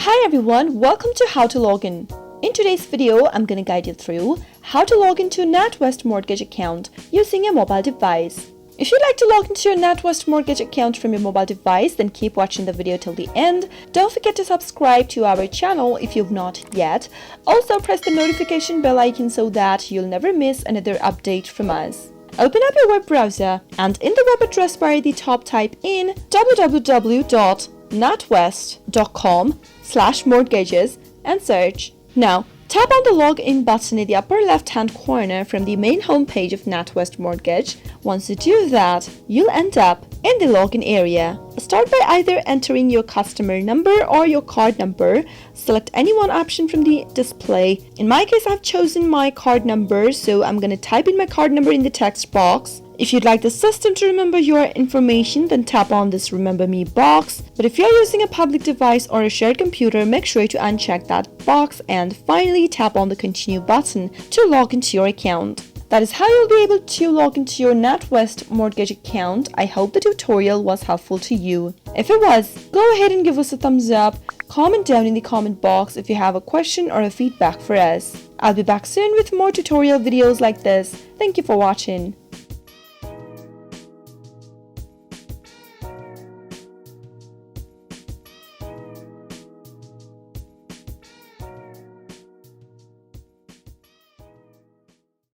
Hi everyone, welcome to How to Login. In today's video, I'm going to guide you through how to log into a Natwest Mortgage account using a mobile device. If you'd like to log into your Natwest Mortgage account from your mobile device, then keep watching the video till the end. Don't forget to subscribe to our channel if you've not yet. Also press the notification bell icon so that you'll never miss another update from us. Open up your web browser and in the web address bar at the top type in www.natwest.com/mortgages and search. Now, tap on the login button in the upper left-hand corner from the main homepage of Natwest Mortgage. Once you do that, you'll end up in the login area. Start by either entering your customer number or your card number. Select any one option from the display. In my case, I've chosen my card number, so I'm going to type in my card number in the text box. If you'd like the system to remember your information, then tap on this Remember Me box. But if you're using a public device or a shared computer, make sure to uncheck that box and finally tap on the Continue button to log into your account. That is how you'll be able to log into your Natwest Mortgage account. I hope the tutorial was helpful to you. If it was, go ahead and give us a thumbs up. Comment down in the comment box if you have a question or a feedback for us. I'll be back soon with more tutorial videos like this. Thank you for watching.